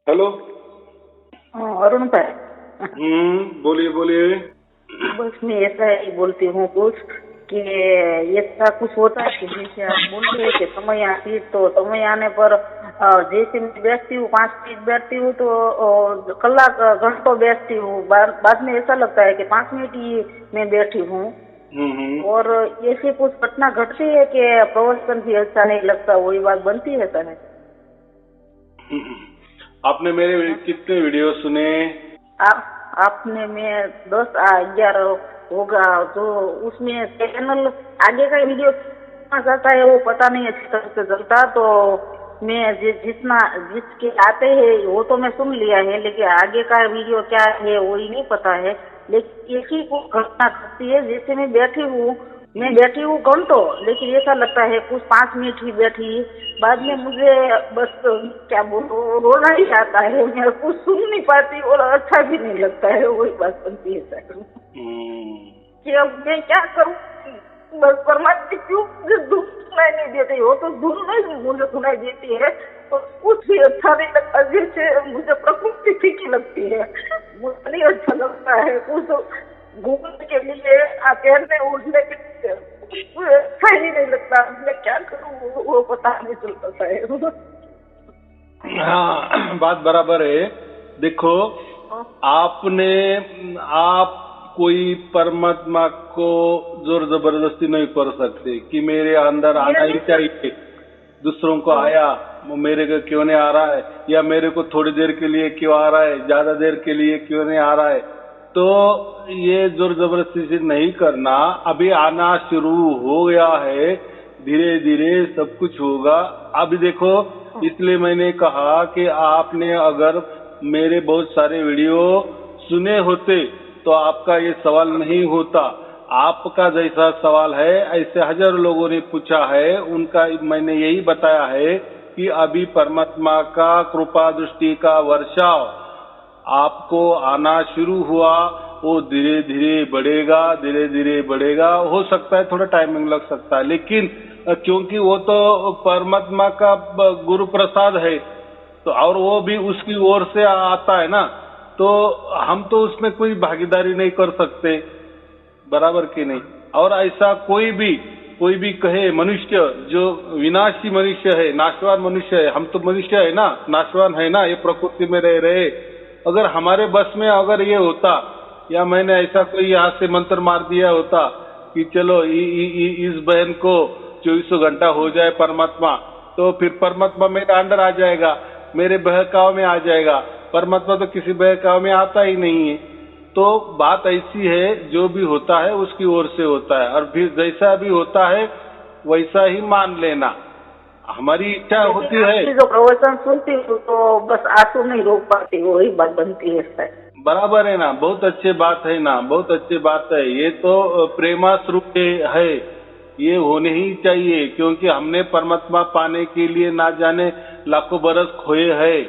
Hello. Arun भाई। बोलिए बोलिए। बस मैं ऐसा ही बोलती हूँ कुछ कि ऐसा कुछ होता है कि जैसे आप बोल रहे हैं कि समय आती तो समय आने पर जैसे मैं बैठती हूँ 5 मिनट बैठती हूँ तो कलाक घंटों बैठती हूँ। बाद में ऐसा लगता है कि 5 मिनट ही मैं बैठी हूँ। और ऐसी कुछ घटना घटती है कि प्रवचन भी अच्छा नहीं लगता, वही बात बनती है सर। आपने मेरे कितने वीडियो सुने? आपने में 10-11 होगा, तो उसमें चैनल आगे का वीडियो कितना जाता है वो पता नहीं अच्छी तरह से चलता। तो मैं जितना जिसके आते हैं वो तो मैं सुन लिया है, लेकिन आगे का वीडियो क्या है वही नहीं पता है। लेकिन एक ही को घटना घटती है, जैसे मैं बैठी हूँ घंटों, लेकिन ऐसा लगता है कुछ 5 मिनट ही बैठी। बाद में मुझे बस क्या बोलूं, रोना ही आता है, मैं कुछ सुन नहीं पाती और अच्छा भी नहीं लगता है, वही बात बनती है सर कि अब मैं क्या करूं। बस परमात्मा क्यों मुझे धुन सुनाई नहीं देती हो, तो धुन नहीं मुझे सुनाई देती है तो कुछ भी अच्छा नहीं लगता। जैसे मुझे प्रकृति फीकी लगती है, मुझे नहीं अच्छा लगता है कुछ घूमने के लिए, तैरने उठने के लिए अच्छा ही नहीं लगता। मैं क्या करूं वो पता नहीं चलता है। हाँ, बात बराबर है। देखो, आप कोई परमात्मा को जोर जबरदस्ती नहीं कर सकते कि मेरे अंदर आना ही चाहिए। दूसरों को आया, वो मेरे को क्यों नहीं आ रहा है, या मेरे को थोड़ी देर के लिए क्यों आ रहा है, ज्यादा देर के लिए क्यों नहीं आ रहा है। तो ये जोर जबरदस्ती से नहीं करना। अभी आना शुरू हो गया है, धीरे धीरे सब कुछ होगा। अभी देखो, इसलिए मैंने कहा कि आपने अगर मेरे बहुत सारे वीडियो सुने होते तो आपका ये सवाल नहीं होता। आपका जैसा सवाल है ऐसे हजारों लोगों ने पूछा है, उनका मैंने यही बताया है कि अभी परमात्मा का कृपा दृष्टि का वर्षाव आपको आना शुरू हुआ। वो धीरे धीरे बढ़ेगा, धीरे धीरे बढ़ेगा। हो सकता है थोड़ा टाइमिंग लग सकता है, लेकिन क्योंकि वो तो परमात्मा का गुरु प्रसाद है, तो और वो भी उसकी ओर से आता है ना, तो हम तो उसमें कोई भागीदारी नहीं कर सकते, बराबर कि नहीं। और ऐसा कोई भी कहे मनुष्य जो विनाशी मनुष्य है, नाशवान मनुष्य है, हम तो मनुष्य है ना, नाशवान है ना, ये प्रकृति में रह रहे। अगर हमारे बस में अगर ये होता, या मैंने ऐसा कोई यहाँ से मंत्र मार दिया होता कि चलो इस बहन को 24 घंटा हो जाए परमात्मा, तो फिर परमात्मा मेरे अंडर आ जाएगा, मेरे बहकाव में आ जाएगा। परमात्मा तो किसी बहकाव में आता ही नहीं है। तो बात ऐसी है, जो भी होता है उसकी ओर से होता है, और फिर जैसा भी होता है वैसा ही मान लेना। हमारी इच्छा होती है। जो प्रवचन सुनती हूँ तो बस आंसू नहीं रोक पाती, वही बात बनती है सर। बराबर है ना, बहुत अच्छी बात है ना, बहुत अच्छी बात है। ये तो प्रेमाश्रुप है, ये होने ही चाहिए, क्योंकि हमने परमात्मा पाने के लिए ना जाने लाखों बरस खोए हैं,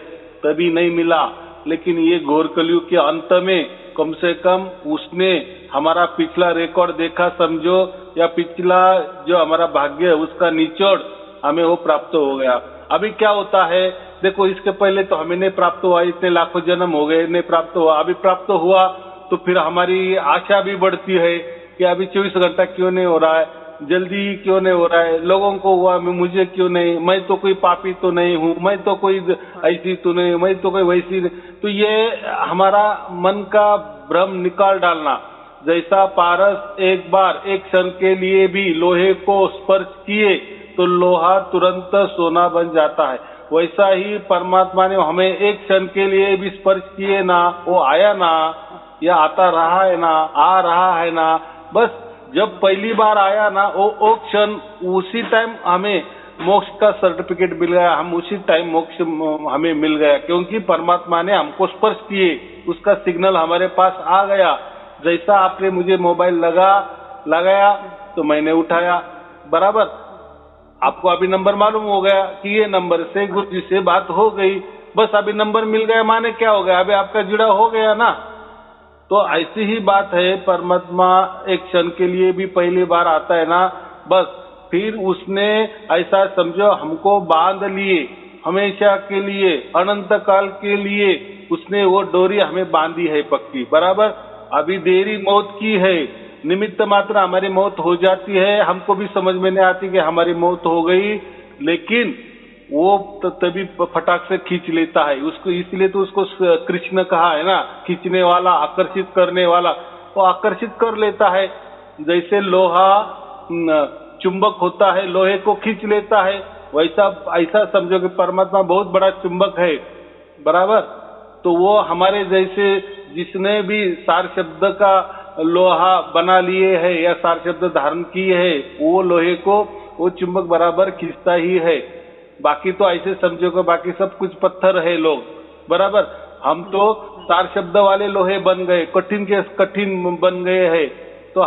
तभी नहीं मिला। लेकिन ये घोर कलयुग के अंत में कम से कम उसने हमारा पिछला रिकॉर्ड देखा समझो, या पिछला जो हमारा भाग्य है उसका निचोड़ हमें वो प्राप्त हो गया। अभी क्या होता है, देखो, इसके पहले तो हमें नहीं प्राप्त हुआ, इतने लाखों जन्म हो गए नहीं प्राप्त हुआ। अभी प्राप्त हुआ तो फिर हमारी आशा भी बढ़ती है कि अभी 24 घंटा क्यों नहीं हो रहा है, जल्दी क्यों नहीं हो रहा है। लोगों को हुआ, मुझे क्यों नहीं, मैं तो कोई पापी तो नहीं हूँ, मैं तो कोई ऐसी तो नहीं, मैं तो कोई वैसी नहीं। तो ये हमारा मन का भ्रम निकाल डालना। जैसा पारस एक बार एक क्षण के लिए भी लोहे को स्पर्श किए तो लोहा तुरंत सोना बन जाता है, वैसा ही परमात्मा ने हमें एक क्षण के लिए भी स्पर्श किए ना, वो आया ना, या आता रहा है ना, आ रहा है ना। बस जब पहली बार आया ना, वो क्षण, उसी टाइम हमें मोक्ष का सर्टिफिकेट मिल गया, हम उसी टाइम मोक्ष हमें मिल गया, क्योंकि परमात्मा ने हमको स्पर्श किए, उसका सिग्नल हमारे पास आ गया। जैसा आपने मुझे मोबाइल लगाया तो मैंने उठाया, बराबर। आपको अभी नंबर मालूम हो गया कि ये नंबर से गुरु जी से बात हो गई, बस अभी नंबर मिल गया, माने क्या हो गया, अभी आपका जुड़ा हो गया ना। तो ऐसी ही बात है, परमात्मा एक क्षण के लिए भी पहली बार आता है ना, बस फिर उसने ऐसा समझो हमको बांध लिए, हमेशा के लिए, अनंत काल के लिए उसने वो डोरी हमें बांधी है पक्की, बराबर। अभी देरी मौत की है, निमित्त मात्र हमारी मौत हो जाती है, हमको भी समझ में नहीं आती कि हमारी मौत हो गई, लेकिन वो तभी फटाक से खींच लेता है उसको। इसलिए तो उसको कृष्ण कहा है ना, खींचने वाला, आकर्षित करने वाला। वो आकर्षित कर लेता है, जैसे लोहा चुंबक होता है, लोहे को खींच लेता है, वैसा ऐसा समझो कि परमात्मा बहुत बड़ा चुंबक है, बराबर। तो वो हमारे जैसे जिसने भी सार शब्द का लोहा बना लिए है या सार शब्द धारण किए है, वो लोहे को वो चुंबक बराबर खींचता ही है। बाकी तो ऐसे समझो कि बाकी सब कुछ पत्थर है लोग, बराबर। हम तो सार शब्द वाले लोहे बन गए, कठिन के कठिन बन गए हैं। तो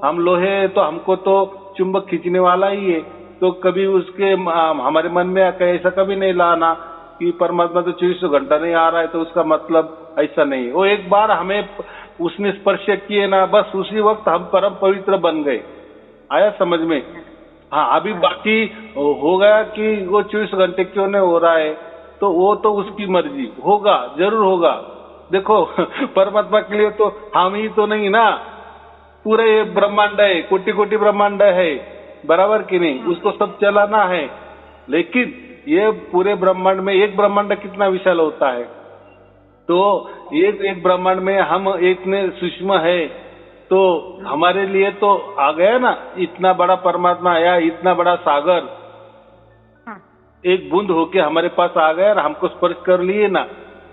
हम लोहे, तो हमको तो चुंबक खींचने वाला ही है। तो कभी उसके हमारे मन में ऐसा कभी नहीं लाना कि परमात्मा तो 24 घंटा नहीं आ रहा है, तो उसका मतलब ऐसा नहीं। वो एक बार हमें उसने स्पर्श किए ना, बस उसी वक्त हम परम पवित्र बन गए। आया समझ में? हाँ, अभी बाकी हो गया कि वो 24 घंटे क्यों नहीं हो रहा है, तो वो तो उसकी मर्जी, होगा, जरूर होगा। देखो परमात्मा के लिए तो हम ही तो नहीं ना, पूरे ब्रह्मांड है, कोटि कोटि ब्रह्मांड है, बराबर कि नहीं? उसको सब चलाना है। लेकिन ये पूरे ब्रह्मांड में एक ब्रह्मांड कितना विशाल होता है, तो एक ब्रह्मांड में हम इतने सूक्ष्म है, तो हमारे लिए तो आ गया ना, इतना बड़ा परमात्मा आया, इतना बड़ा सागर एक बूंद होके हमारे पास आ गया और हमको स्पर्श कर लिए ना,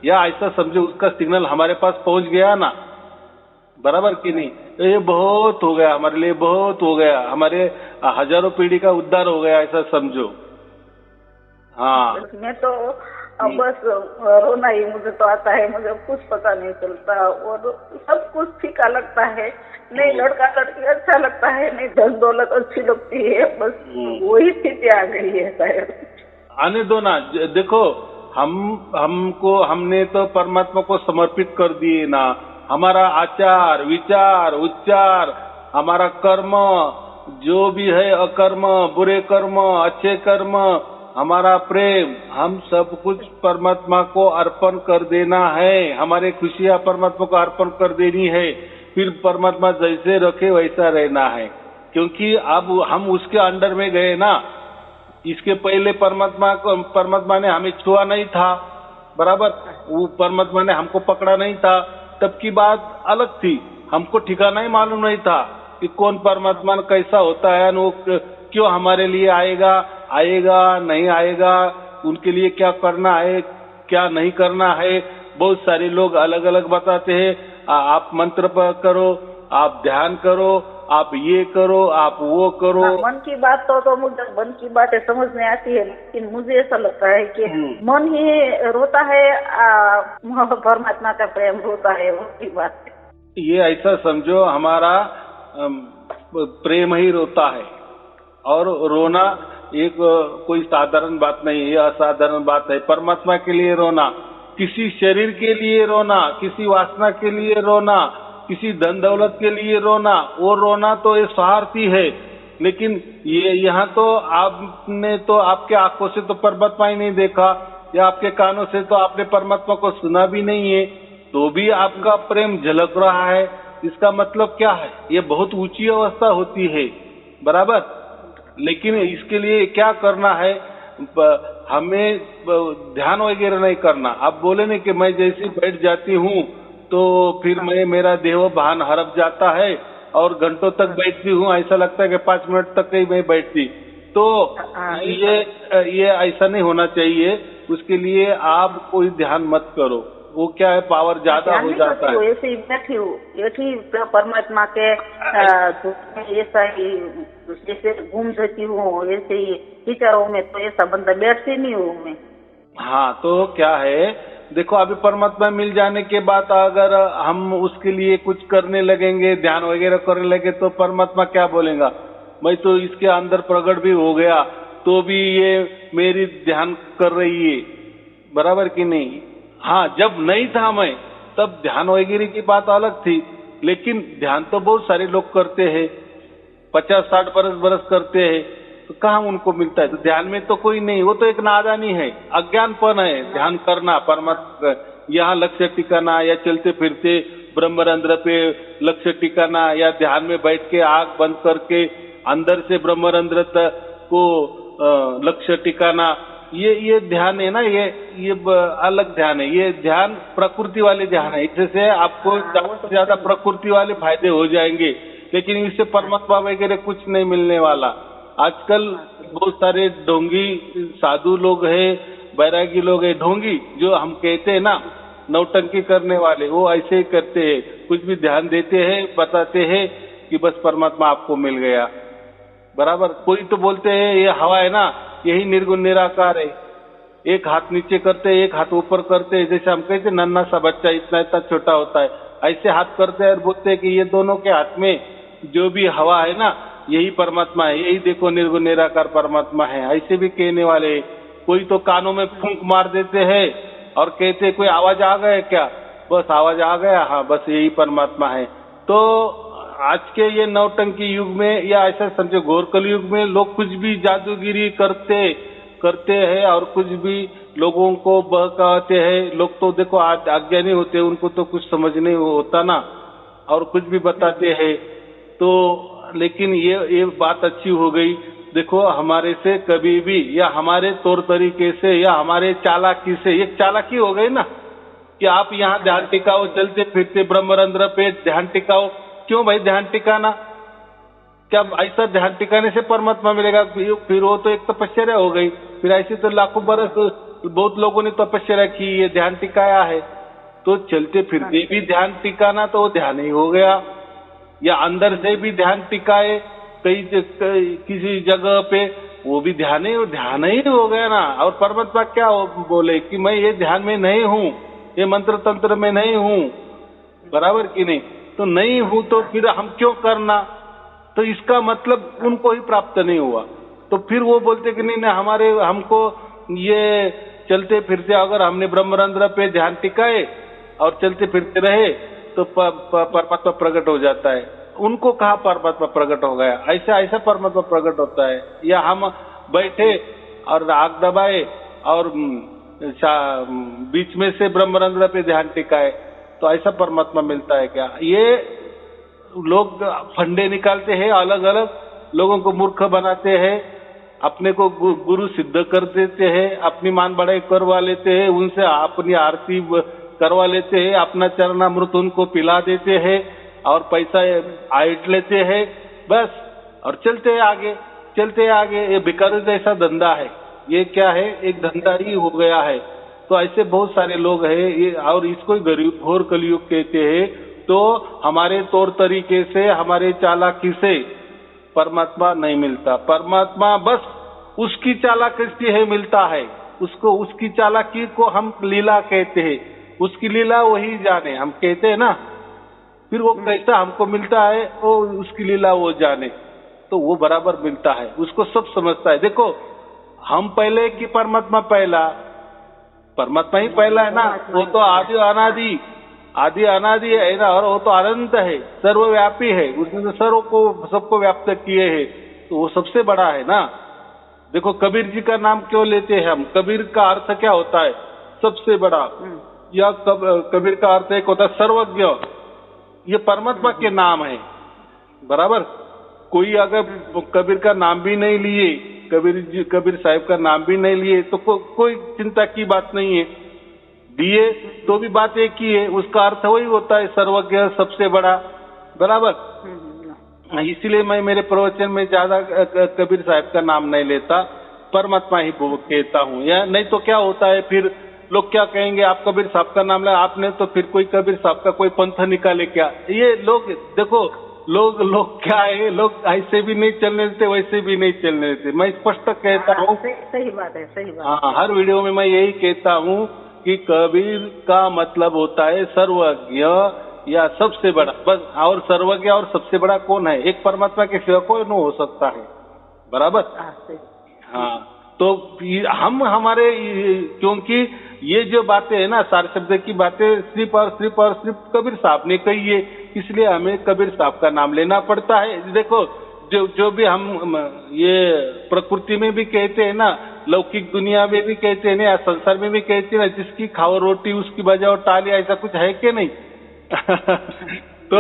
या ऐसा समझो उसका सिग्नल हमारे पास पहुंच गया ना, बराबर कि नहीं? तो ये बहुत हो गया हमारे लिए, बहुत हो गया, हमारे हजारों पीढ़ी का उद्धार हो गया, ऐसा समझो। हाँ, मैं तो बस रोना ही मुझे तो आता है, मुझे कुछ पता नहीं चलता और सब कुछ फीका लगता है। नहीं लड़का लड़की अच्छा लगता है, नहीं धन दौलत अच्छी लगती है, बस वही स्थिति आ गई है शायद। आने दो ना। देखो हमने तो परमात्मा को समर्पित कर दिए ना। हमारा आचार, विचार, उच्चार, हमारा कर्म जो भी है, अकर्म, बुरे कर्म, अच्छे कर्म, हमारा प्रेम, हम सब कुछ परमात्मा को अर्पण कर देना है। हमारे खुशियां परमात्मा को अर्पण कर देनी है। फिर परमात्मा जैसे रखे वैसा रहना है, क्योंकि अब हम उसके अंडर में गए ना। इसके पहले परमात्मा ने हमें छुआ नहीं था, बराबर। वो परमात्मा ने हमको पकड़ा नहीं था, तब की बात अलग थी। हमको ठिकाना ही मालूम नहीं था कि कौन परमात्मा कैसा होता है, वो क्यों हमारे लिए आएगा नहीं आएगा, उनके लिए क्या करना है क्या नहीं करना है। बहुत सारे लोग अलग अलग बताते हैं, आप मंत्र पर करो, आप ध्यान करो, आप ये करो, आप वो करो। मन की बात तो मुझे मन की बातें समझ में आती है, लेकिन मुझे ऐसा लगता है कि मन ही रोता है, परमात्मा का प्रेम रोता है, मन की बात। ये ऐसा समझो, हमारा प्रेम ही रोता है, और रोना एक कोई साधारण बात नहीं है, असाधारण बात है। परमात्मा के लिए रोना, किसी शरीर के लिए रोना, किसी वासना के लिए रोना, किसी धन दौलत के लिए रोना, वो रोना तो ये स्वार्थी है। लेकिन ये यहाँ तो आपने तो आपके आंखों से तो परमात्मा ही नहीं देखा, या आपके कानों से तो आपने परमात्मा को सुना भी नहीं है, तो भी आपका प्रेम झलक रहा है। इसका मतलब क्या है? ये बहुत ऊंची अवस्था होती है, बराबर। लेकिन इसके लिए क्या करना है? हमें ध्यान वगैरह नहीं करना। आप बोले नहीं कि मैं जैसे बैठ जाती हूँ तो फिर मेरा देह भान हरप जाता है और घंटों तक बैठती हूँ, ऐसा लगता है कि 5 मिनट तक ही मैं बैठती। तो ये ऐसा नहीं होना चाहिए। उसके लिए आप कोई ध्यान मत करो, वो क्या है, पावर ज्यादा हो जाता है। ऐसे ही बैठी हूँ, परमात्मा के ऐसा ही जैसे घूम सकती हूँ, ऐसे ही विचारों में तो ऐसा बंदा बैठती नहीं हूँ मैं। हाँ, तो क्या है, देखो अभी परमात्मा मिल जाने के बाद अगर हम उसके लिए कुछ करने लगेंगे, ध्यान वगैरह करने लगे, तो परमात्मा क्या बोलेगा? मैं तो इसके अंदर प्रकट भी हो गया, तो भी ये मेरी ध्यान कर रही है, बराबर कि नहीं? हाँ, जब नहीं था मैं, तब ध्यान वगैरह की बात अलग थी। लेकिन ध्यान तो बहुत सारे लोग करते हैं, 50-60 बरस करते हैं, तो कहाँ उनको मिलता है? तो ध्यान में तो कोई नहीं, वो तो एक नादानी है, अज्ञानपन है। ध्यान करना, परमात्मा यहाँ लक्ष्य टिकाना, या चलते फिरते ब्रह्मरंध्र पे लक्ष्य टिकाना, या ध्यान में बैठ के आंख बंद करके अंदर से ब्रह्मरंध्र को लक्ष्य टिकाना, ये ध्यान है ना, ये अलग ध्यान है। ये ध्यान प्रकृति वाले ध्यान है, इससे आपको ज्यादा से ज्यादा प्रकृति वाले फायदे हो जाएंगे, लेकिन इससे परमात्मा वगैरह कुछ नहीं मिलने वाला। आजकल बहुत सारे ढोंगी साधु लोग हैं, बैरागी लोग हैं, ढोंगी जो हम कहते हैं ना, नौटंकी करने वाले, वो ऐसे ही करते हैं, कुछ भी ध्यान देते हैं, बताते हैं कि बस परमात्मा आपको मिल गया, बराबर। कोई तो बोलते हैं ये हवा है ना, यही निर्गुण निराकार है, एक हाथ नीचे करते हैं, एक हाथ ऊपर करते हैं, जैसे हम कहते हैं नन्हा सा बच्चा इतना इतना छोटा होता है, ऐसे हाथ करते हैं और बोलते हैं कि ये दोनों के हाथ में जो भी हवा है ना, यही परमात्मा है, यही देखो निर्गुण निराकार परमात्मा है, ऐसे भी कहने वाले। कोई तो कानों में फूंक मार देते हैं और कहते कोई आवाज आ गया क्या, बस आवाज आ गया, हाँ बस यही परमात्मा है। तो आज के ये नौटंकी युग में, या ऐसा समझो घोर कलयुग में, लोग कुछ भी जादूगिरी करते हैं और कुछ भी लोगों को बहकाते हैं। लोग तो देखो अज्ञानी होते हैं, उनको तो कुछ समझ नहीं होता ना, और कुछ भी बताते हैं। तो लेकिन ये बात अच्छी हो गई, देखो हमारे से कभी भी, या हमारे तौर तरीके से, या हमारे चालाकी से, एक चालाकी हो गई ना कि आप यहाँ ध्यान टिकाओ, चलते फिरते ब्रह्मरंध्र पे ध्यान टिकाओ। क्यों भाई ध्यान टिकाना? क्या ऐसा ध्यान टिकाने से परमात्मा मिलेगा? फिर वो तो एक तपस्या हो गई। फिर ऐसे तो लाखों बरस बहुत लोगों ने तपस्या की, ये ध्यान टिकाया है। तो चलते फिरते भी ध्यान टिकाना तो वो ध्यान ही हो गया, या अंदर से भी ध्यान टिकाए किसी जगह पे, वो भी ध्यान ही हो गया ना। और परमात्मा क्या बोले कि मैं ये ध्यान में नहीं हूँ, ये मंत्र तंत्र में नहीं हूँ, बराबर कि नहीं? तो नहीं हूँ तो फिर हम क्यों करना? तो इसका मतलब उनको ही प्राप्त नहीं हुआ। तो फिर वो बोलते कि नहीं हमको ये चलते फिरते अगर हमने ब्रह्मरंध्र पे ध्यान टिकाए और चलते फिरते रहे तो परमात्मा प्रकट हो जाता है। उनको कहा परमात्मा प्रकट हो गया? ऐसा परमात्मा प्रकट होता है? या हम बैठे और आग दबाए और बीच में से ब्रह्मरंध्र पे ध्यान टिकाए तो ऐसा परमात्मा मिलता है क्या? ये लोग फंडे निकालते हैं, अलग अलग लोगों को मूर्ख बनाते हैं, अपने को गुरु सिद्ध कर देते हैं, अपनी मान बढ़ाई करवा लेते हैं, उनसे अपनी आरती करवा लेते हैं, अपना चरणामृत उनको पिला देते हैं और पैसा आइट लेते हैं, बस, और चलते आगे। ये भिखारी जैसा धंधा है। ये क्या है? एक धंधा ही हो गया है। तो ऐसे बहुत सारे लोग हैं ये, और इसको घोर कलयुग कहते हैं। तो हमारे तौर तरीके से, हमारे चालाकी से परमात्मा नहीं मिलता। परमात्मा बस उसकी चालाकी से है मिलता है, उसको, उसकी चालाकी को हम लीला कहते हैं। उसकी लीला वही जाने, हम कहते हैं ना। फिर वो कैसा हमको मिलता है, वो उसकी लीला वो जाने, तो वो बराबर मिलता है, उसको सब समझता है। देखो हम पहले कि परमात्मा पहला? परमात्मा ही पहला है ना। वो तो आदि अनादि है ना, और वो तो अनंत है, सर्वव्यापी है, उसने तो सबको व्याप्त किए है, तो वो सबसे बड़ा है ना। देखो कबीर जी का नाम क्यों लेते हैं हम? कबीर का अर्थ क्या होता है? सबसे बड़ा। या कबीर का अर्थ एक होता है सर्वज्ञ। ये परमात्मा के नाम है, बराबर। कोई अगर कबीर का नाम भी नहीं लिए, कबीर साहिब का नाम भी नहीं लिए, तो कोई चिंता की बात नहीं है। दिए तो भी बात एक ही है, उसका अर्थ वही होता है, सर्वज्ञ, सबसे बड़ा, बराबर। इसीलिए मैं मेरे प्रवचन में ज्यादा कबीर साहब का नाम नहीं लेता, परमात्मा ही कहता हूँ। या नहीं तो क्या होता है, फिर लोग क्या कहेंगे, आप कबीर साहब का नाम लिया आपने, तो फिर कोई कबीर साहब का कोई पंथ निकाले क्या? ये लोग देखो, लोग क्या है, लोग ऐसे भी नहीं चलने देते, वैसे भी नहीं चलने देते। मैं स्पष्ट कहता हूँ, सही बात है, सही बात। हाँ, हर वीडियो में मैं यही कहता हूँ कि कबीर का मतलब होता है सर्वज्ञ या सबसे बड़ा, बस। और सर्वज्ञ और सबसे बड़ा कौन है? एक परमात्मा के सिवा कोई नहीं हो सकता है, बराबर। हाँ, तो हम हमारे, क्योंकि ये जो बातें है ना, सार शब्द की बातें सिर्फ कबीर साहब ने कही है, इसलिए हमें कबीर साहब का नाम लेना पड़ता है। देखो जो भी हम ये प्रकृति में भी कहते हैं ना, लौकिक दुनिया में भी कहते हैं ना, या संसार में भी कहते हैं ना, जिसकी खाओ रोटी उसकी बजाओ टाली, ऐसा कुछ है कि नहीं? तो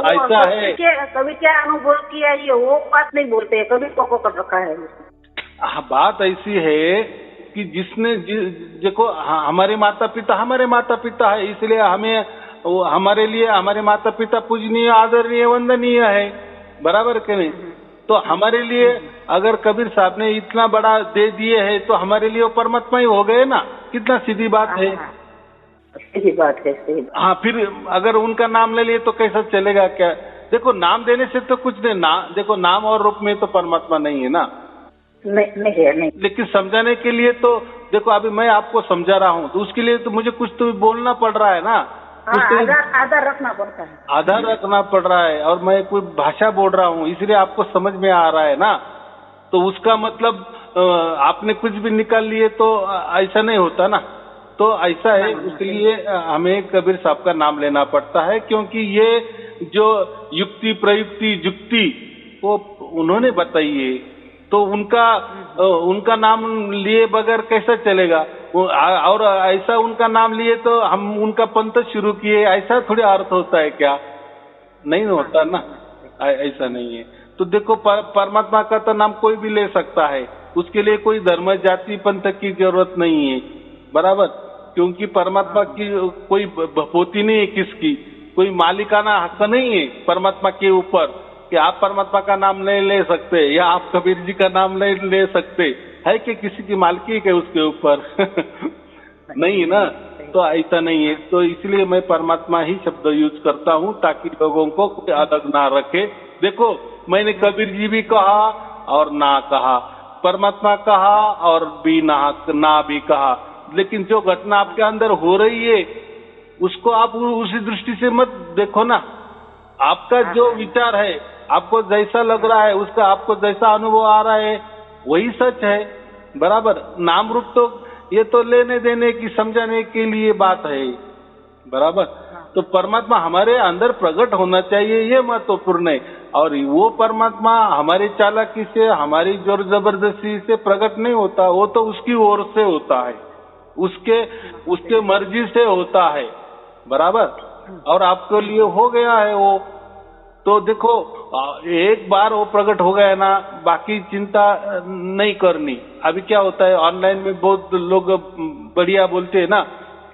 ऐसा है। कभी क्या अनुभव किया ये वो बात नहीं बोलते, कभी को कर रखा है। हाँ, बात ऐसी है कि जिसने देखो हमारे माता पिता है, इसलिए हमें हमारे लिए हमारे माता पिता पूजनीय, आदरणीय, वंदनीय है, बराबर के नहीं? तो हमारे लिए अगर कबीर साहब ने इतना बड़ा दे दिए है तो हमारे लिए वो परमात्मा ही हो गए ना। कितना सीधी बात है। सही बात है, सही बात। हाँ, फिर अगर उनका नाम ले लिए तो कैसा चलेगा क्या? देखो नाम देने से तो कुछ नहीं, देखो नाम और रूप में तो परमात्मा नहीं है ना। नहीं है, नहीं। लेकिन समझाने के लिए तो देखो अभी मैं आपको समझा रहा हूँ, तो उसके लिए तो मुझे कुछ तो बोलना पड़ रहा है ना। आधार रखना पड़ता है, आधार रखना पड़ रहा है, और मैं कोई भाषा बोल रहा हूँ इसलिए आपको समझ में आ रहा है ना। तो उसका मतलब आपने कुछ भी निकाल लिए तो ऐसा नहीं होता ना। तो ऐसा है, इसलिए हमें कबीर साहब का नाम लेना पड़ता है, क्योंकि ये जो युक्ति प्रयुक्ति जुक्ति वो उन्होंने बताई है, तो उनका नाम लिए बगैर कैसा चलेगा? और ऐसा उनका नाम लिए तो हम उनका पंथ शुरू किए, ऐसा थोड़ी अर्थ होता है क्या? नहीं होता ना, ऐसा नहीं है। तो देखो परमात्मा का तो नाम कोई भी ले सकता है, उसके लिए कोई धर्म जाति पंथ की जरूरत नहीं है, बराबर? क्योंकि परमात्मा की कोई भपोती नहीं है, किसकी कोई मालिकाना हक नहीं है परमात्मा के ऊपर कि आप परमात्मा का नाम नहीं ले सकते या आप कबीर जी का नाम नहीं ले सकते। है कि किसी की मालकी है उसके ऊपर? नहीं है ना। तो ऐसा नहीं है, तो इसलिए मैं परमात्मा ही शब्द यूज करता हूँ ताकि लोगों को कोई अलग ना रखे। देखो मैंने कबीर जी भी कहा और ना कहा, परमात्मा कहा और भी ना भी कहा, लेकिन जो घटना आपके अंदर हो रही है उसको आप उसी दृष्टि से मत देखो ना। आपका जो विचार है, आपको जैसा लग रहा है, उसका आपको जैसा अनुभव आ रहा है वही सच है, बराबर? नाम रूप तो ये तो लेने देने की समझाने के लिए बात है, बराबर? तो परमात्मा हमारे अंदर प्रकट होना चाहिए, ये महत्वपूर्ण है। और वो परमात्मा हमारी चालाकी से, हमारी जोर जबरदस्ती से प्रकट नहीं होता, वो तो उसकी ओर से होता है, उसके मर्जी से होता है, बराबर? और आपके लिए हो गया है वो। तो देखो एक बार वो प्रकट हो गया ना, बाकी चिंता नहीं करनी। अभी क्या होता है ऑनलाइन में बहुत लोग बढ़िया बोलते हैं ना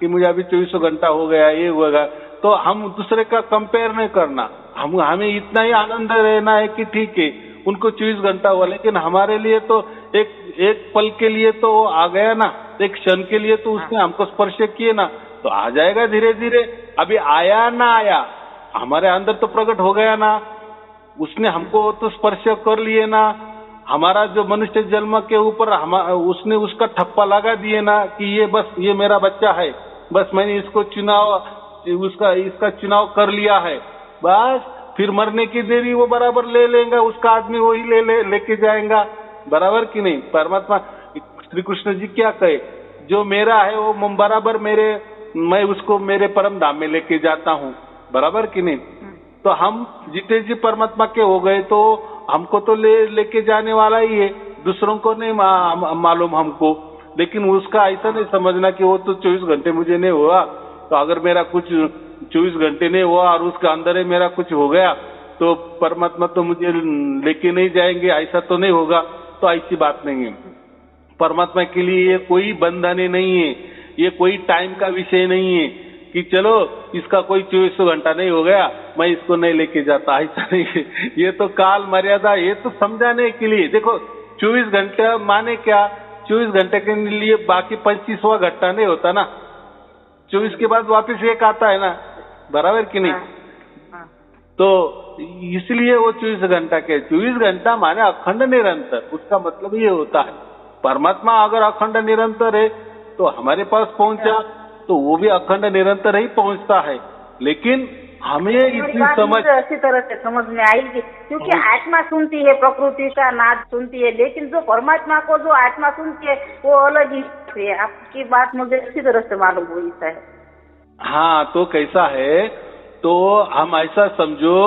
कि मुझे अभी 24 घंटा हो गया, ये होगा, तो हम दूसरे का कंपेयर नहीं करना, हमें इतना ही आनंद रहना है कि ठीक है उनको 24 घंटा हुआ, लेकिन हमारे लिए तो एक पल के लिए तो आ गया ना, एक क्षण के लिए तो उसने हमको स्पर्श किए ना, तो आ जाएगा धीरे धीरे। अभी आया ना आया, हमारे अंदर तो प्रकट हो गया ना, उसने हमको तो स्पर्श कर लिए ना। हमारा जो मनुष्य जन्म के ऊपर उसने उसका ठप्पा लगा दिए ना कि ये बस ये मेरा बच्चा है, बस मैंने इसको इसका चुनाव कर लिया है, बस फिर मरने की देरी वो बराबर ले लेगा, उसका आदमी वही लेके जाएगा, बराबर कि नहीं? परमात्मा श्री कृष्ण जी क्या कहे, जो मेरा है वो बराबर मैं उसको मेरे परम धाम में लेके जाता हूँ, बराबर कि नहीं? तो हम जितने जी परमात्मा के हो गए तो हमको तो लेके जाने वाला ही है, दूसरों को नहीं मालूम हमको। लेकिन उसका ऐसा नहीं समझना कि वो तो 24 घंटे मुझे नहीं हुआ, तो अगर मेरा कुछ 24 घंटे नहीं हुआ और उसके अंदर ही मेरा कुछ हो गया तो परमात्मा तो मुझे लेके नहीं जाएंगे, ऐसा तो नहीं होगा। तो ऐसी बात नहीं है। परमात्मा के लिए ये कोई बंधन नहीं है, ये कोई टाइम का विषय नहीं है कि चलो इसका कोई 24 घंटा नहीं हो गया मैं इसको नहीं लेके जाता, ऐसा नहीं है। ये तो काल मर्यादा, ये तो समझाने के लिए। देखो 24 घंटे माने क्या, 24 घंटे के लिए बाकी 25वां घंटा नहीं होता ना, 24 के बाद वापस एक आता है ना, बराबर कि नहीं? तो इसलिए वो 24 घंटा के 24 घंटा माने अखंड निरंतर, उसका मतलब ये होता है परमात्मा अगर अखंड निरंतर है तो हमारे पास पहुंचा तो वो भी अखंड निरंतर ही पहुंचता है। लेकिन हमें इतनी समझ अच्छी तरह से समझ में आई क्योंकि आत्मा सुनती है, प्रकृति का नाद सुनती है, लेकिन जो परमात्मा को जो आत्मा सुनती है वो अलग ही है। आपकी बात मुझे अच्छी तरह से मालूम हुई है। हाँ, तो कैसा है, तो हम ऐसा समझो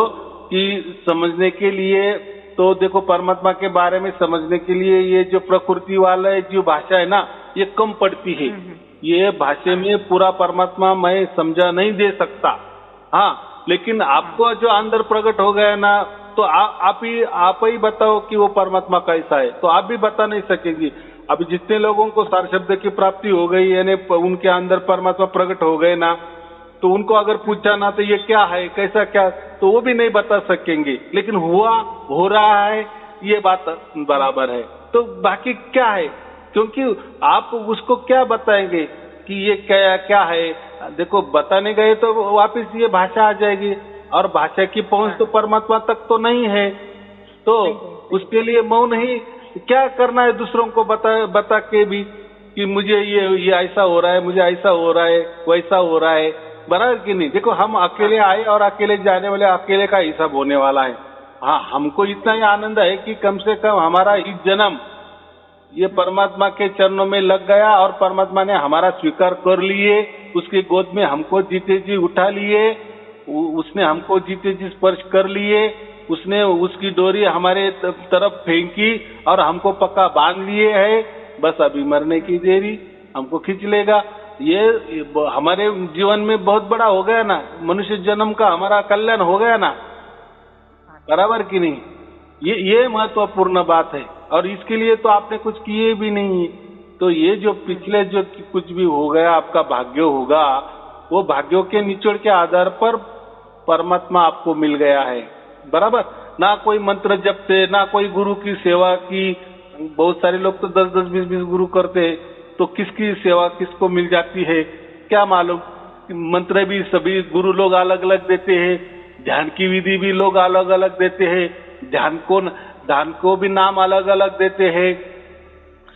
कि समझने के लिए तो देखो परमात्मा के बारे में समझने के लिए ये जो प्रकृति वाला जो भाषा है ना, ये कम पड़ती है। ये भाषा में पूरा परमात्मा मैं समझा नहीं दे सकता। हाँ, लेकिन आपको जो अंदर प्रकट हो गया ना, तो आप ही बताओ कि वो परमात्मा कैसा है, तो आप भी बता नहीं सकेंगे। अभी जितने लोगों को सार शब्द की प्राप्ति हो गई, यानी उनके अंदर परमात्मा प्रकट हो गए ना, तो उनको अगर पूछा ना तो ये क्या है, कैसा क्या, तो वो भी नहीं बता सकेंगे। लेकिन हो रहा है, ये बात बराबर है। तो बाकी क्या है, क्योंकि आप उसको क्या बताएंगे कि ये क्या है। देखो बताने गए तो वापिस ये भाषा आ जाएगी, और भाषा की पहुंच तो परमात्मा तक तो नहीं है। तो उसके लिए मौन ही क्या करना है, दूसरों को बता के भी कि मुझे ये ऐसा हो रहा है, मुझे ऐसा हो रहा है, वैसा हो रहा है, बराबर कि नहीं। देखो हम अकेले आए और अकेले जाने वाले, अकेले का हिसाब होने वाला है। हाँ, हमको इतना ही आनंद है कि कम से कम हमारा इस जन्म ये परमात्मा के चरणों में लग गया, और परमात्मा ने हमारा स्वीकार कर लिए, उसकी गोद में हमको जीते जी उठा लिए, उसने हमको जीते जी स्पर्श कर लिए, उसने उसकी डोरी हमारे तरफ फेंकी और हमको पक्का बांध लिए है। बस अभी मरने की देरी, हमको खींच लेगा। ये हमारे जीवन में बहुत बड़ा हो गया ना, मनुष्य जन्म का हमारा कल्याण हो गया ना, बराबर कि नहीं। ये महत्वपूर्ण बात है, और इसके लिए तो आपने कुछ किए भी नहीं। तो ये जो पिछले जो कुछ भी हो गया, आपका भाग्य होगा, वो भाग्यों के निचोड़ के आधार पर परमात्मा आपको मिल गया है, बराबर। ना कोई मंत्र जपते, ना कोई गुरु की सेवा की। बहुत सारे लोग तो 10-10, 20-20 गुरु करते हैं, तो किसकी सेवा किसको मिल जाती है क्या मालूम। मंत्र भी सभी गुरु लोग अलग अलग देते हैं, ध्यान की विधि भी लोग अलग अलग देते हैं, ध्यान को भी नाम अलग अलग देते हैं,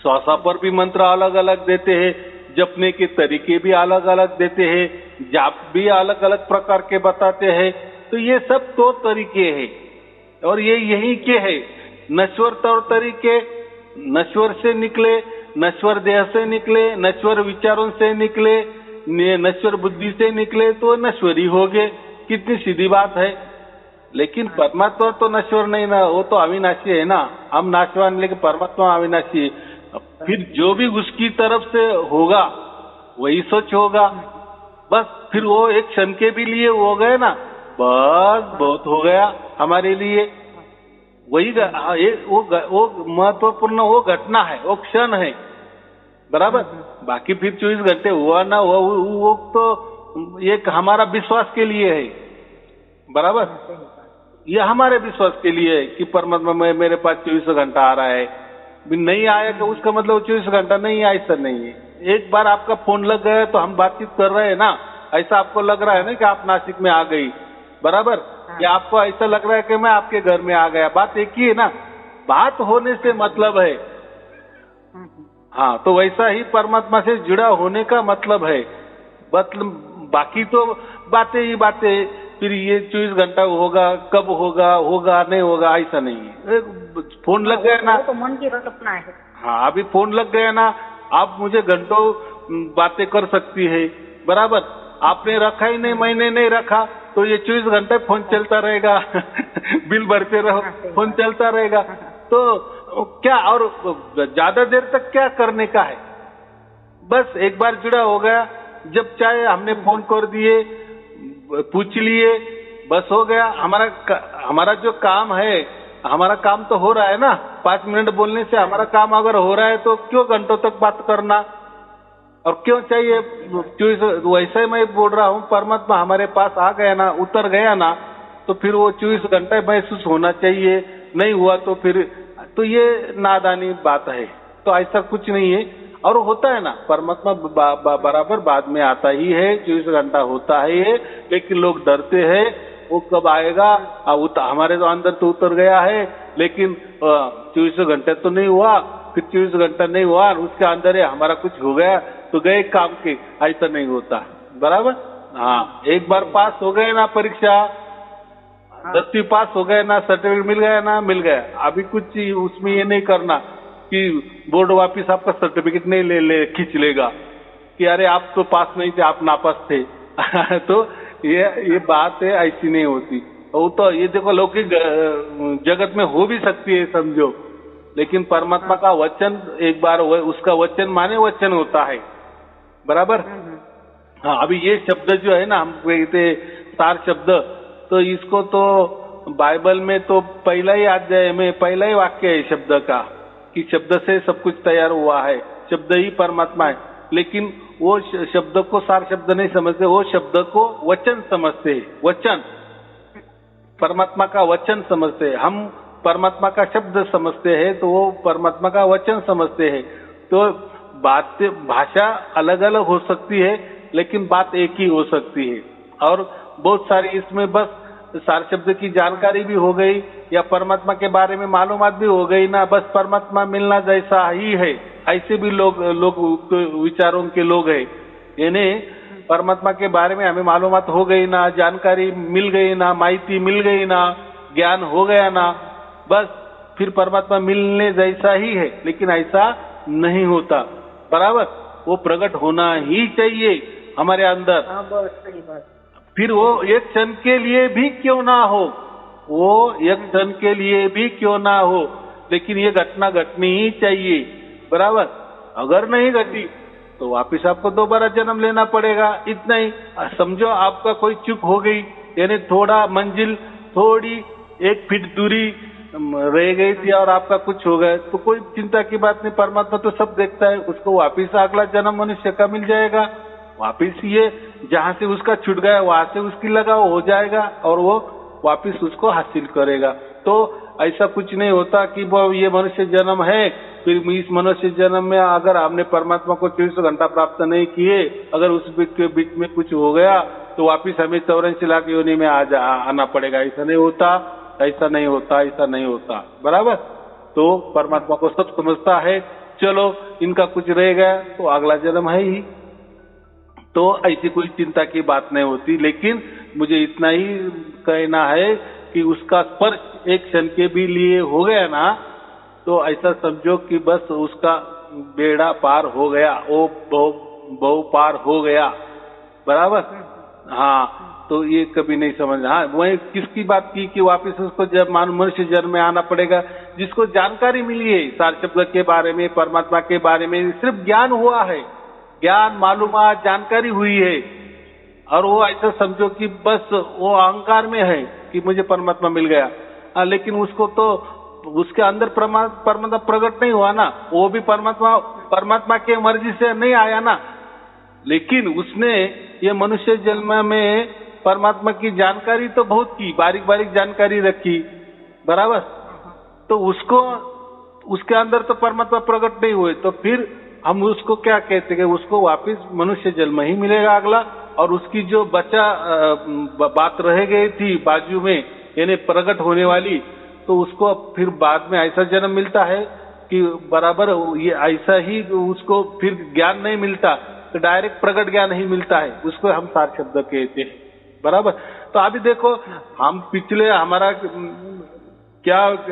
श्वासा पर भी मंत्र अलग अलग देते हैं, जपने के तरीके भी अलग अलग देते हैं, जाप भी अलग अलग प्रकार के बताते हैं। तो ये सब तौर तरीके हैं, और ये यही के है नश्वर तौर तरीके। नश्वर से निकले, नश्वर देह से निकले, नश्वर विचारों से निकले, नश्वर बुद्धि से निकले, तो नश्वरी हो गए। कितनी सीधी बात है। लेकिन परमात्मा तो नश्वर नहीं ना, वो तो अविनाशी है ना। हम नाशवान, लेकिन परमात्मा अविनाशी है। फिर जो भी उसकी तरफ से होगा वही सच होगा। बस फिर वो एक क्षण के भी लिए हो गए ना, बस बहुत हो गया हमारे लिए। वही वो महत्वपूर्ण वो घटना है, वो क्षण है, बराबर। बाकी फिर 24 घंटे हुआ ना हुआ, वो तो एक हमारा विश्वास के लिए है, बराबर। ये हमारे विश्वास के लिए है कि परमात्मा मेरे पास 24 घंटा आ रहा है। नहीं आया तो उसका मतलब 24 घंटा नहीं है, ऐसा नहीं है। एक बार आपका फोन लग गया तो हम बातचीत कर रहे हैं ना, ऐसा आपको लग रहा है ना कि आप नासिक में आ गई, बराबर। या आपको ऐसा लग रहा है कि मैं आपके घर में आ गया, बात एक ही है ना। बात होने से मतलब है। हाँ, तो वैसा ही परमात्मा से जुड़ा होने का मतलब है। बाकी तो बातें ही बातें। फिर ये 24 घंटा होगा, कब होगा नहीं होगा, ऐसा नहीं है। फोन लग गया ना, तो मन की कल्पना है। हाँ, अभी फोन लग गया ना, आप मुझे घंटों बातें कर सकती है, बराबर। आपने रखा ही नहीं, मैंने नहीं रखा, तो ये 24 घंटे फोन चलता रहेगा। बिल भरते रहो, फोन चलता रहेगा। तो क्या, और ज्यादा देर तक क्या करने का है। बस एक बार जुड़ा हो गया, जब चाहे हमने फोन कर दिए, पूछ लिए, बस हो गया। हमारा जो काम है, हमारा काम तो हो रहा है ना। 5 मिनट बोलने से हमारा काम अगर हो रहा है, तो क्यों घंटों तक बात करना, और क्यों चाहिए। वैसे मैं बोल रहा हूँ, परमात्मा हमारे पास आ गया ना, उतर गया ना, तो फिर वो 24 घंटे महसूस होना चाहिए। नहीं हुआ तो फिर तो ये नादानी बात है। तो ऐसा कुछ नहीं है, और होता है ना, परमात्मा बराबर बाद में आता ही है, 24 घंटा होता है। लेकिन लोग डरते हैं, वो कब आएगा। हमारे तो अंदर तो उतर गया है, लेकिन 24 घंटे तो नहीं हुआ, फिर 24 घंटा नहीं हुआ, उसके अंदर है हमारा कुछ हो गया तो गए काम के। ऐसा नहीं होता, बराबर। हाँ, एक बार पास हो गए ना परीक्षा, 10वीं पास हो गए ना, सर्टिफिकेट मिल गया ना, मिल गया। अभी कुछ उसमें ये नहीं करना कि बोर्ड वापिस आपका सर्टिफिकेट नहीं ले खींच लेगा कि अरे आप तो पास नहीं थे, आप नापास थे। तो ये बात है, ऐसी नहीं होती। वो तो ये देखो लौकिक जगत में हो भी सकती है समझो, लेकिन परमात्मा का वचन एक बार उसका वचन माने वचन होता है, बराबर। हाँ, अभी ये शब्द जो है ना, हम कहते सार शब्द, तो इसको तो बाइबल में तो पहला ही अध्याय में पहला ही वाक्य है शब्द का, कि शब्द से सब कुछ तैयार हुआ है, शब्द ही परमात्मा है। लेकिन वो शब्द को सार शब्द नहीं समझते, वो शब्द को वचन समझते हैं, वचन परमात्मा का वचन समझते हैं। हम परमात्मा का शब्द समझते हैं, तो वो परमात्मा का वचन समझते हैं। तो बात भाषा अलग अलग हो सकती है, लेकिन बात एक ही हो सकती है। और बहुत सारी इसमें बस सार शब्द की जानकारी भी हो गई, या परमात्मा के बारे में मालूमात भी हो गई ना, बस परमात्मा मिलना जैसा ही है, ऐसे भी लोग विचारों के लोग हैं। यानी परमात्मा के बारे में हमें मालूमात हो गई ना, जानकारी मिल गई ना, माहिती मिल गई ना, ज्ञान हो गया ना, बस फिर परमात्मा मिलने जैसा ही है। लेकिन ऐसा नहीं होता, बराबर। वो प्रकट होना ही चाहिए हमारे अंदर। बहुत सही बात। फिर वो एक क्षण के लिए भी क्यों ना हो, वो एक क्षण के लिए भी क्यों ना हो, लेकिन ये घटना घटनी ही चाहिए, बराबर। अगर नहीं घटी तो वापिस आपको दोबारा जन्म लेना पड़ेगा, इतना ही समझो। आपका कोई चूक हो गई, यानी थोड़ा मंजिल थोड़ी 1 फीट दूरी रह गई थी और आपका कुछ हो गया, तो कोई चिंता की बात नहीं, परमात्मा तो सब देखता है। उसको वापिस अगला जन्म मनुष्य का मिल जाएगा, वापिस ये जहां से उसका छूट गया वहां से उसकी लगाव हो जाएगा और वो वापिस उसको हासिल करेगा। तो ऐसा कुछ नहीं होता कि वो ये मनुष्य जन्म है, फिर इस मनुष्य जन्म में अगर हमने परमात्मा को 24 घंटा प्राप्त नहीं किए, अगर उस बीच में कुछ हो गया तो वापिस हमें 84 लाख योनि में आना पड़ेगा। ऐसा नहीं होता, ऐसा नहीं होता, ऐसा नहीं होता, बराबर। तो परमात्मा को सब समझता है, चलो इनका कुछ रह गया तो अगला जन्म है ही, तो ऐसी कोई चिंता की बात नहीं होती। लेकिन मुझे इतना ही कहना है कि उसका स्पर्श एक क्षण के भी लिए हो गया ना, तो ऐसा समझो कि बस उसका बेड़ा पार हो गया, वो बहु पार हो गया, बराबर। हाँ, तो ये कभी नहीं समझना। हाँ, वही किसकी बात की कि वापिस उसको जब मनुष्य जन्म में आना पड़ेगा, जिसको जानकारी मिली है सार शब्द के बारे में, परमात्मा के बारे में, सिर्फ ज्ञान हुआ है, ज्ञान मालूमात जानकारी हुई है, और वो ऐसा समझो कि बस वो अहंकार में है कि मुझे परमात्मा मिल गया। लेकिन उसको तो उसके अंदर परमात्मा प्रकट नहीं हुआ ना, वो भी परमात्मा के मर्जी से नहीं आया ना। लेकिन उसने ये मनुष्य जन्म में परमात्मा की जानकारी तो बहुत की, बारीक बारीक जानकारी रखी, बराबर। तो उसको उसके अंदर तो परमात्मा प्रकट नहीं हुए, तो फिर हम उसको क्या कहते हैं, उसको वापिस मनुष्य जन्म ही मिलेगा अगला। और उसकी जो बचा बात रह गई थी बाजू में, यानी प्रकट होने वाली, तो उसको फिर बाद में ऐसा जन्म मिलता है कि बराबर ये ऐसा ही उसको फिर ज्ञान नहीं मिलता, तो डायरेक्ट प्रकट ज्ञान ही मिलता है, उसको हम सार शब्द कहते हैं, बराबर। तो अभी देखो, हम पिछले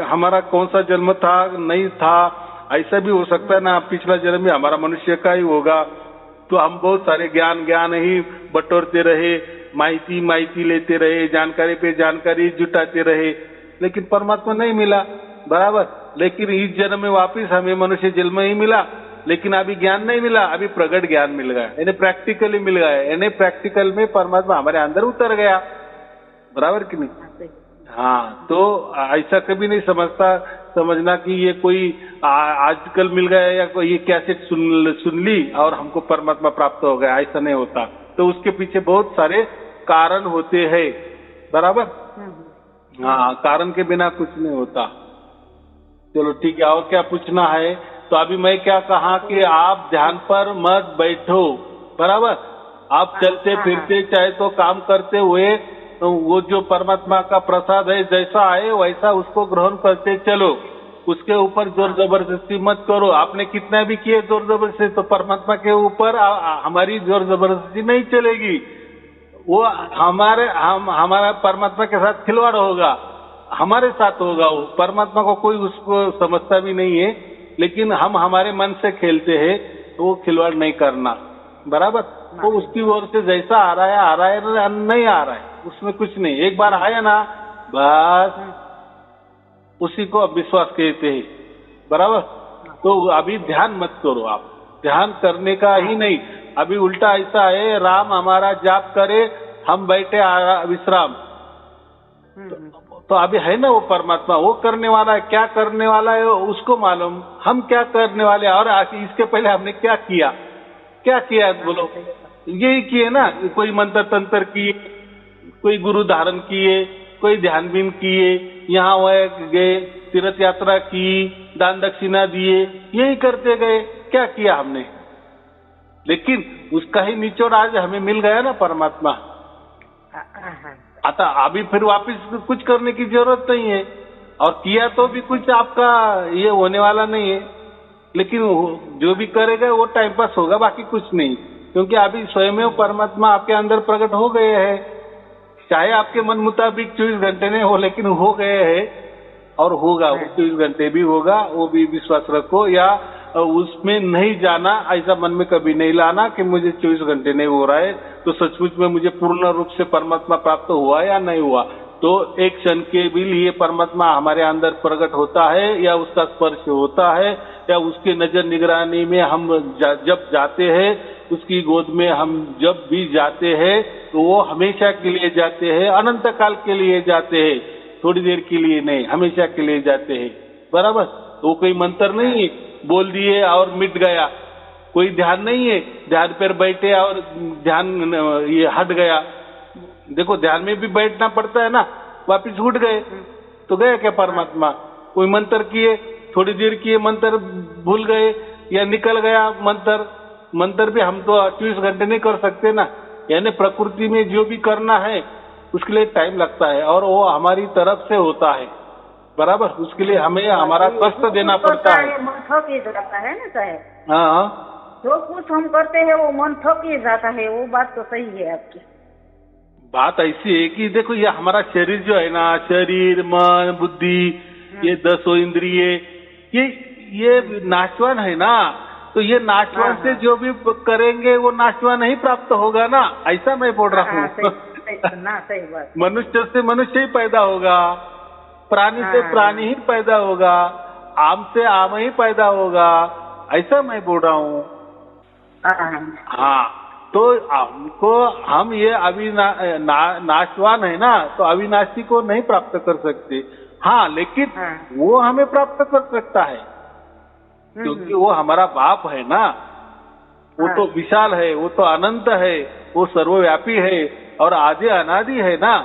हमारा कौन सा जन्म था नहीं था, ऐसा भी हो सकता है ना, पिछला जन्म में हमारा मनुष्य का ही होगा, तो हम बहुत सारे ज्ञान ही बटोरते रहे, माहिती लेते रहे, जानकारी पे जानकारी जुटाते रहे, लेकिन परमात्मा नहीं मिला, बराबर। लेकिन इस जन्म में वापिस हमें मनुष्य जन्म ही मिला, लेकिन अभी ज्ञान नहीं मिला, अभी प्रकट ज्ञान मिल गया, यानी प्रैक्टिकली मिल गया, यानी प्रैक्टिकल में परमात्मा हमारे अंदर उतर गया, बराबर कि नहीं। हाँ, तो ऐसा कभी नहीं समझना कि ये कोई आजकल मिल गया या कोई ये कैसेट सुन ली और हमको परमात्मा प्राप्त हो गया, ऐसा नहीं होता। तो उसके पीछे बहुत सारे कारण होते हैं, बराबर। हाँ, कारण के बिना कुछ नहीं होता। चलो ठीक है, और क्या पूछना है? तो अभी मैं क्या कहा कि आप ध्यान पर मत बैठो, बराबर। आप चलते फिरते चाहे तो काम करते हुए, तो वो जो परमात्मा का प्रसाद है, जैसा आए वैसा उसको ग्रहण करते चलो, उसके ऊपर जोर जबरदस्ती मत करो। आपने कितना भी किए जोर जबरदस्ती, तो परमात्मा के ऊपर हमारी जोर जबरदस्ती नहीं चलेगी। वो हमारा परमात्मा के साथ खिलवाड़ होगा, हमारे साथ होगा। वो परमात्मा को कोई उसको समझता भी नहीं है, लेकिन हम हमारे मन से खेलते हैं, तो वो खिलवाड़ नहीं करना, बराबर। तो उसकी ओर से जैसा आ रहा है नहीं आ रहा है, उसमें कुछ नहीं। एक बार आया ना बस उसी को अब विश्वास कहते हैं। बराबर। तो अभी ध्यान मत करो आप, ध्यान करने का ही नहीं। अभी उल्टा ऐसा है, राम हमारा जाप करे, हम बैठे विश्राम। तो अभी है ना वो परमात्मा, वो करने वाला है। क्या करने वाला है उसको मालूम, हम क्या करने वाले हैं। और इसके पहले हमने क्या किया, क्या किया बोलो? यही किए ना, कोई मंत्र तंत्र किए, कोई गुरु धारण किए, कोई ध्यान बीन किए, यहाँ वह गए, तीर्थ यात्रा की, दान दक्षिणा दिए, यही करते गए। क्या किया हमने? लेकिन उसका ही निचोड़ आज हमें मिल गया ना परमात्मा। आता अभी फिर वापस कुछ करने की जरूरत नहीं है, और किया तो भी कुछ आपका ये होने वाला नहीं है। लेकिन जो भी करेगा वो टाइम पास होगा, बाकी कुछ नहीं। क्योंकि अभी स्वयं परमात्मा आपके अंदर प्रकट हो गए हैं। चाहे आपके मन मुताबिक 24 घंटे नहीं हो, लेकिन हो गए हैं और होगा। वो 24 घंटे भी होगा, वो भी विश्वास रखो। या उसमें नहीं जाना, ऐसा मन में कभी नहीं लाना कि मुझे 24 घंटे नहीं हो रहा है तो सचमुच में मुझे पूर्ण रूप से परमात्मा प्राप्त हुआ या नहीं हुआ। तो एक क्षण के भी लिए परमात्मा हमारे अंदर प्रकट होता है, या उसका स्पर्श होता है, या उसके नजर निगरानी में हम जब जाते हैं, उसकी गोद में हम जब भी जाते हैं, तो वो हमेशा के लिए जाते हैं, अनंत काल के लिए जाते हैं, थोड़ी देर के लिए नहीं, हमेशा के लिए जाते हैं। बराबर। तो कोई मंत्र नहीं है, बोल दिए और मिट गया। कोई ध्यान नहीं है, ध्यान पर बैठे और ध्यान ये हट गया। देखो ध्यान में भी बैठना पड़ता है ना, वापिस उठ गए तो गया क्या परमात्मा? कोई मंत्र किए, थोड़ी देर किए, मंत्र भूल गए या निकल गया मंत्र। मंत्र भी हम तो 24 घंटे नहीं कर सकते ना। यानी प्रकृति में जो भी करना है उसके लिए टाइम लगता है, और वो हमारी तरफ से होता है। बराबर। उसके लिए हमें हमारा कष्ट देना पड़ता है। मन थक ही जाता है ना साहब। हाँ, जो कुछ हम करते हैं वो मन थक ही जाता है। वो बात तो सही है आपकी। बात ऐसी है कि देखो, ये हमारा शरीर जो है ना, शरीर मन बुद्धि, ये 10 इंद्रिय, ये नाशवान है ना। तो ये नाशवान से जो भी करेंगे वो नाशवान ही प्राप्त होगा ना, ऐसा मैं बोल रहा हूँ। सही बात। मनुष्य से मनुष्य ही पैदा होगा, प्राणी से प्राणी ही पैदा होगा, आम से आम ही पैदा होगा, ऐसा मैं बोल रहा हूँ। हाँ, तो हमको हम ये नाशवान है ना, तो अविनाशी को नहीं प्राप्त कर सकते। हाँ, लेकिन वो हमें प्राप्त कर सकता है, क्योंकि वो हमारा बाप है ना। वो तो विशाल है, वो तो अनंत है, वो सर्वव्यापी है और आदि अनादि है ना।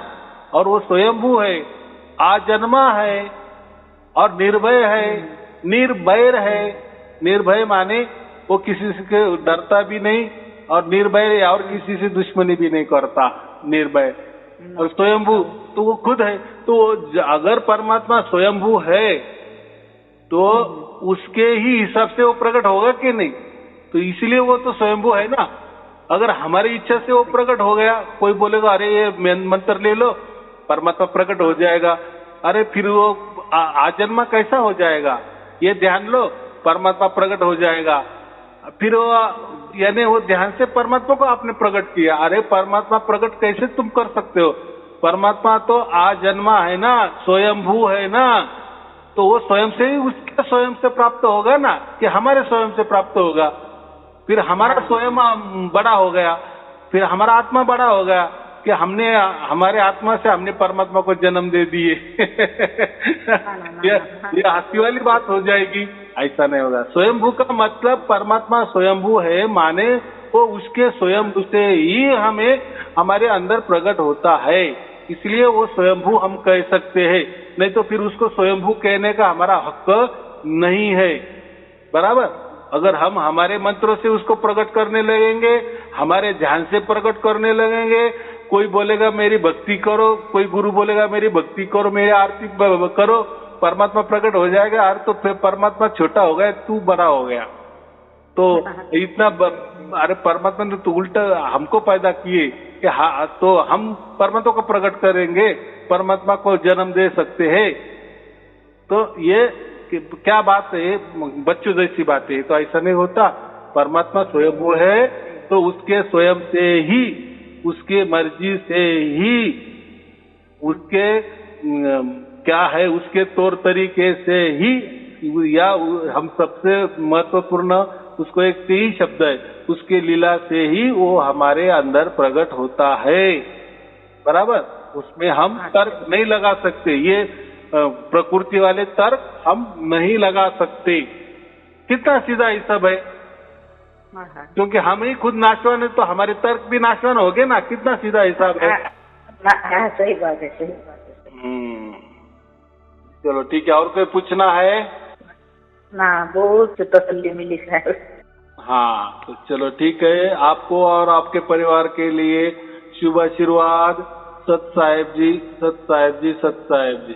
और वो स्वयंभू है, आजन्मा है और निर्भय है, निर्भय है। निर्भय माने वो किसी से डरता भी नहीं, और निर्भय और किसी से दुश्मनी भी नहीं करता, निर्भय। और स्वयंभू तो वो खुद है। तो अगर परमात्मा स्वयंभू है तो उसके ही हिसाब से वो प्रकट होगा कि नहीं? तो इसलिए वो तो स्वयंभू है ना। अगर हमारी इच्छा से वो प्रकट हो गया, कोई बोलेगा अरे ये मंत्र ले लो, परमात्मा प्रकट हो जाएगा। अरे फिर वो आजन्मा कैसा हो जाएगा? ये ध्यान लो, परमात्मा प्रकट हो जाएगा। फिर वो यानी वो ध्यान से परमात्मा को आपने प्रकट किया। अरे परमात्मा प्रकट कैसे तुम कर सकते हो? परमात्मा तो आजन्मा है ना, स्वयंभू है ना। तो वो स्वयं से ही उसके स्वयं से प्राप्त होगा ना, कि हमारे स्वयं से प्राप्त होगा। फिर हमारा स्वयं बड़ा हो गया, फिर हमारा आत्मा बड़ा हो गया कि हमने हमारे आत्मा से हमने परमात्मा को जन्म दे दिए। ये हंसी वाली बात हो जाएगी। ऐसा नहीं होगा। स्वयंभू का मतलब परमात्मा स्वयंभू है, माने वो उसके स्वयंभू से ही हमें हमारे अंदर प्रकट होता है, इसलिए वो स्वयंभू हम कह सकते हैं। नहीं तो फिर उसको स्वयंभू कहने का हमारा हक नहीं है। बराबर। अगर हम हमारे मंत्रों से उसको प्रकट करने लगेंगे, हमारे ध्यान से प्रकट करने लगेंगे, कोई बोलेगा मेरी भक्ति करो, कोई गुरु बोलेगा मेरी भक्ति करो, मेरी आरती करो, परमात्मा प्रकट हो जाएगा। अरे तो फिर परमात्मा छोटा हो गया, तू बड़ा हो गया। तो इतना अरे परमात्मा ने तो उल्टा हमको पैदा किए कि हाँ, तो हम परमात्मा को प्रकट करेंगे, परमात्मा को जन्म दे सकते हैं। तो ये क्या बात है, बच्चों जैसी बात है। तो ऐसा नहीं होता। परमात्मा स्वयंभू है, तो उसके स्वयं से ही, उसके मर्जी से ही, उसके क्या है उसके तौर तरीके से ही, या हम सबसे महत्वपूर्ण उसको एक ही शब्द है, उसके लीला से ही वो हमारे अंदर प्रकट होता है। बराबर, उसमें हम तर्क नहीं लगा सकते, ये प्रकृति वाले तर्क हम नहीं लगा सकते। कितना सीधा हिसाब है, क्योंकि हम ही खुद नाशवान है तो हमारे तर्क भी नाशवान हो गए ना। कितना सीधा हिसाब है। सही बात है, सही बात है। चलो ठीक है, और कोई पूछना है? ना, बहुत तसल्ली मिली है। हाँ, तो चलो ठीक है, आपको और आपके परिवार के लिए शुभ आशीर्वाद। सत साहेब जी, सत साहेब जी, सत साहेब जी।